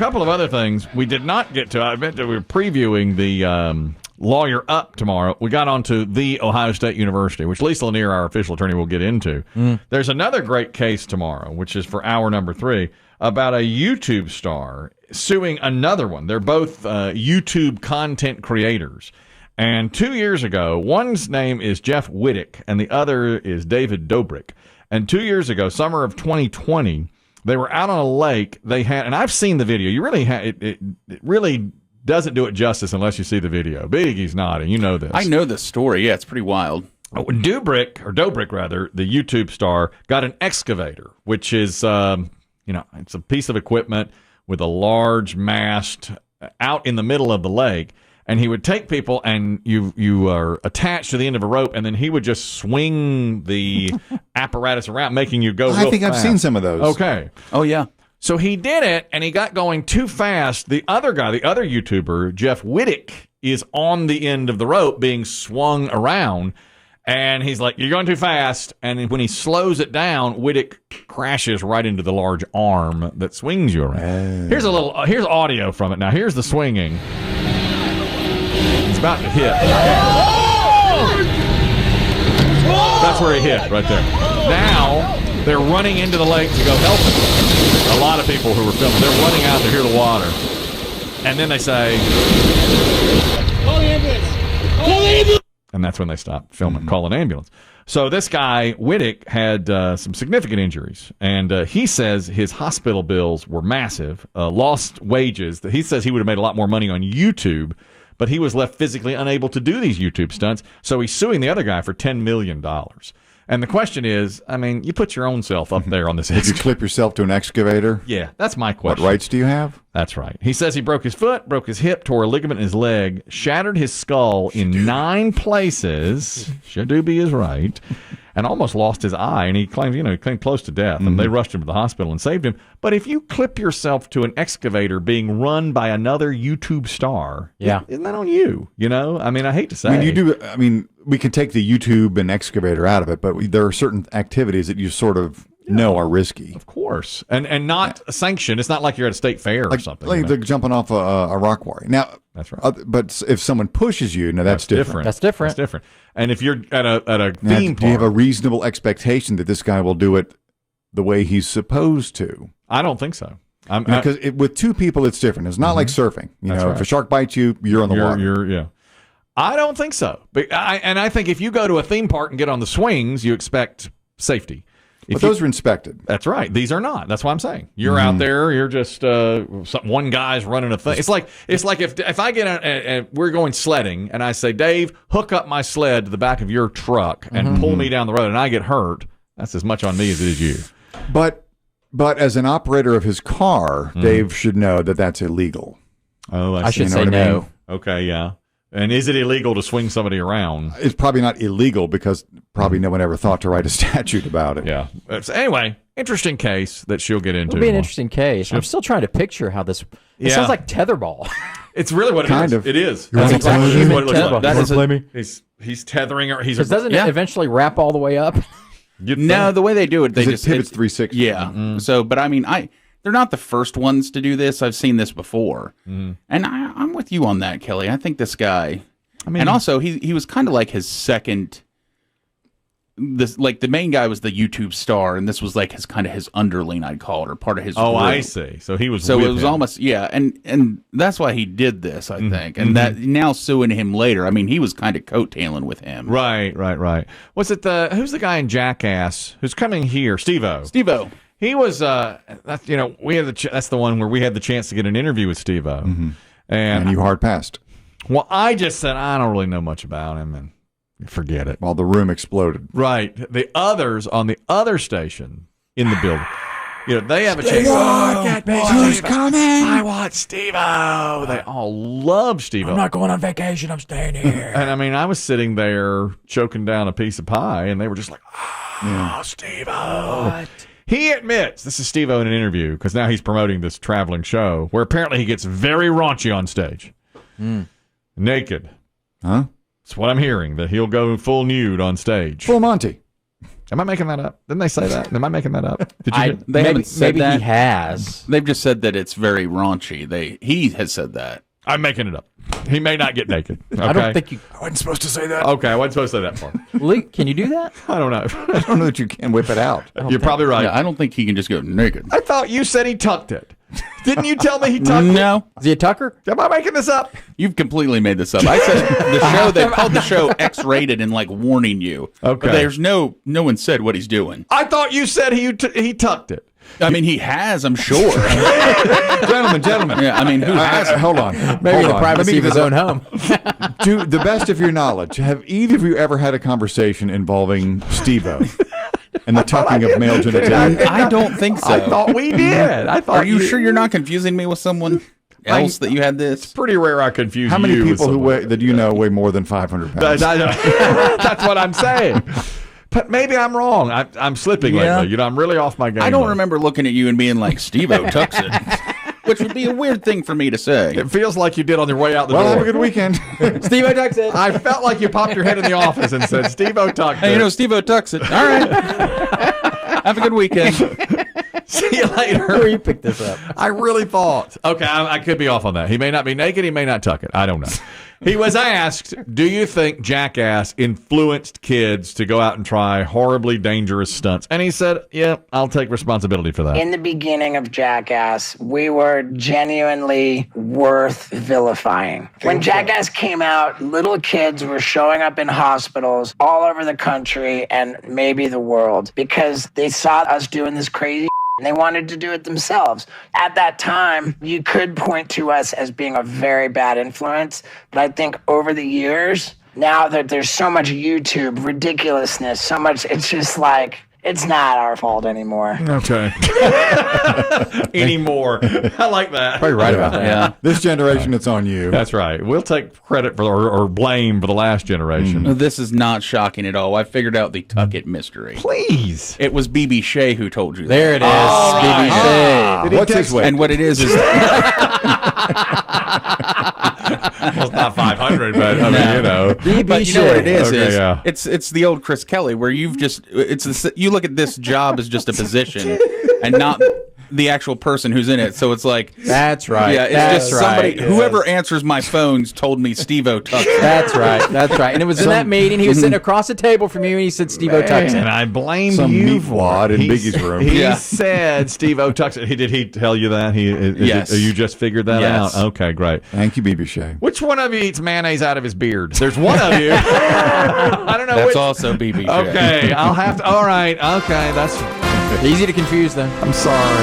couple of other things we did not get to. I meant that we were previewing the Lawyer Up tomorrow. We got onto the Ohio State University, which Lisa Lanier, our official attorney, will get into. There's another great case tomorrow, which is for hour number 3, about a YouTube star suing another one. They're both YouTube content creators. And 2 years ago, one's name is Jeff Wittick, and the other is David Dobrik. And 2 years ago, summer of 2020, they were out on a lake. They had, and I've seen the video. You really it really doesn't do it justice unless you see the video. Biggie's nodding. You know this. I know this story. Yeah, it's pretty wild. Dobrik, the YouTube star, got an excavator, which is, it's a piece of equipment with a large mast out in the middle of the lake. And he would take people, and you are attached to the end of a rope, and then he would just swing the apparatus around, making you go real fast. I think I've seen some of those. Okay. Oh, yeah. So he did it, and he got going too fast. The other guy, the other YouTuber, Jeff Wittick, is on the end of the rope being swung around, and he's like, "You're going too fast." And when he slows it down, Wittick crashes right into the large arm that swings you around. Here's audio from it. Now, here's the swinging. He's about to hit. That's where he hit, right there. Now, they're running into the lake to go help him. A lot of people who were filming, they're running out to hear the water. And then they say, "Call the ambulance! Call the ambulance!" And that's when they stop filming, call an ambulance. So this guy, Wittick, had some significant injuries. And he says his hospital bills were massive, lost wages. He says he would have made a lot more money on YouTube, but he was left physically unable to do these YouTube stunts. So he's suing the other guy for $10 million. And the question is, I mean, you put your own self up there on this. Did you clip yourself to an excavator? Yeah, that's my question. What rights do you have? That's right. He says he broke his foot, broke his hip, tore a ligament in his leg, shattered his skull in 9 places. Shadoobie is right. And almost lost his eye. And he claimed, he came close to death. And they rushed him to the hospital and saved him. But if you clip yourself to an excavator being run by another YouTube star, isn't that on you? I mean, I hate to say. We can take the YouTube and excavator out of it, but there are certain activities that you sort of know are risky. Of course. And not sanctioned. It's not like you're at a state fair or something. Like they're jumping off a rock quarry. Now, that's right. But if someone pushes you, that's different. That's different. And if you're at a theme park, do you have a reasonable expectation that this guy will do it the way he's supposed to? I don't think so. Because with 2 people, it's different. It's not like surfing. If a shark bites you, you're on the water. I don't think so. I think if you go to a theme park and get on the swings, you expect safety. But those are inspected. That's right. These are not. That's what I'm saying. You're out there. You're just one guy's running a thing. It's like if I get we're going sledding and I say, "Dave, hook up my sled to the back of your truck and pull me down the road," and I get hurt. That's as much on me as it is you. But as an operator of his car, Dave should know that that's illegal. Oh, I should say no. Okay, yeah. And is it illegal to swing somebody around? It's probably not illegal because probably no one ever thought to write a statute about it. Yeah. So anyway, interesting case that she'll get into. It'll be an interesting case. I'm still trying to picture how this. It sounds like tetherball. It's really what it kind is. of. It is. That's exactly what it looks like. That is he's tethering her. Doesn't it eventually wrap all the way up? No, the way they do it, they just pivots 360. Yeah. So, but I mean, they're not the first ones to do this. I've seen this before, and I'm with you on that, Kelly. I think this guy. And also he was kind of like his second. The main guy was the YouTube star, and this was like his underling, I'd call it, or part of his. Oh, group. I see. So he was. So it was almost and that's why he did this, I think, and that now suing him later. I mean, he was kind of coattailing with him. Right. Was it who's the guy in Jackass who's coming here? Steve-O. He was. That's we had that's the one where we had the chance to get an interview with Steve-O, and you hard passed. Well, I just said I don't really know much about him, and forget it. While the room exploded. Right. The others on the other station in the building, they have a chance. Who's coming? I want Steve-O. They all love Steve-O. I'm not going on vacation. I'm staying here. And I mean, I was sitting there choking down a piece of pie, and they were just like, Steve-O. What? He admits, this is Steve-O in an interview, because now he's promoting this traveling show, where apparently he gets very raunchy on stage. Naked. Huh? That's what I'm hearing, that he'll go full nude on stage. Full Monty. Am I making that up? Didn't they say that? Am I making that up? Did you? They haven't said maybe that. he has. They've just said that it's very raunchy. He has said that. I'm making it up. He may not get naked. Okay? I don't think you. I wasn't supposed to say that. Okay, I wasn't supposed to say that part. Lee, can you do that? I don't know. I don't know that you can whip it out. You're probably right. Yeah, I don't think he can just go naked. I thought you said he tucked it. Didn't you tell me he tucked it? No, Is he a Tucker? Am I making this up? you've completely made this up. I said the show. They called the show X-rated and like warning you. Okay. But there's no one said what he's doing. I thought you said he tucked it. I mean, he has. I'm sure. Gentlemen. Yeah, I mean, who hasn't? Hold on. Maybe Hold the on. privacy of Let his me own home. To the best of your knowledge, have either of you ever had a conversation involving Steve-O and the tucking of male genitalia? I don't think so. I thought we did. I thought. Are you sure you're not confusing me with someone else that you had this? Pretty rare I confuse How many you with people who someone. weigh, that you know weigh more than 500 pounds? That's what I'm saying. But maybe I'm wrong. I'm slipping Yeah. lately. I'm really off my game. I don't lately. remember looking at you and being like, Steve-O tucks it, which would be a weird thing for me to say. It feels like you did on your way out the Well, door. have a good weekend. Steve-O tucks it. I felt like you popped your head in the office and said, Steve-O tucked Hey, it. you know, Steve-O tucks it. All right. Have a good weekend. See you later. Where you picked this up? I really thought. Okay, I could be off on that. He may not be naked. He may not tuck it. I don't know. He was asked, do you think Jackass influenced kids to go out and try horribly dangerous stunts? And he said, yeah, I'll take responsibility for that. In the beginning of Jackass, we were genuinely worth vilifying. When Jackass came out, little kids were showing up in hospitals all over the country and maybe the world because they saw us doing this crazy and they wanted to do it themselves. At that time, you could point to us as being a very bad influence, but I think over the years, now that there's so much YouTube ridiculousness, so much, it's just like, it's not our fault anymore. Okay. Anymore. I like that. Probably right about that. Yeah. This generation, it's on you. That's right. We'll take credit for or blame for the last generation. This is not shocking at all. I figured out the tuck it mystery. Please. It was BB Shea who told you that. There it is. right. BB Shea. Did he What's his weight? And what it is Well, it's not 500, but I mean, you know. BB but you know what it is? Okay, is yeah. it's the old Chris Kelly where you've just you look at this job as just a position and not the actual person who's in it. So it's like That's right. yeah, it's That's just somebody. right. Whoever answers my phones told me Steve-O tucks it. That's right. That's right. And it was in that meeting. He was sitting across the table from you, and he said, "Steve-O tucks And it." I blame Some you meat for wad it. in Biggie's room. He Yeah. said Steve-O tucks it. Did he tell you that? Yes. You just figured that Yes. out? Okay, great. Thank you, BB Shea. Which one of you eats mayonnaise out of his beard? There's one of you. I don't know That's which. also BB Shea. Okay, I'll have to. All right. Okay, that's. Easy to confuse, though. I'm sorry.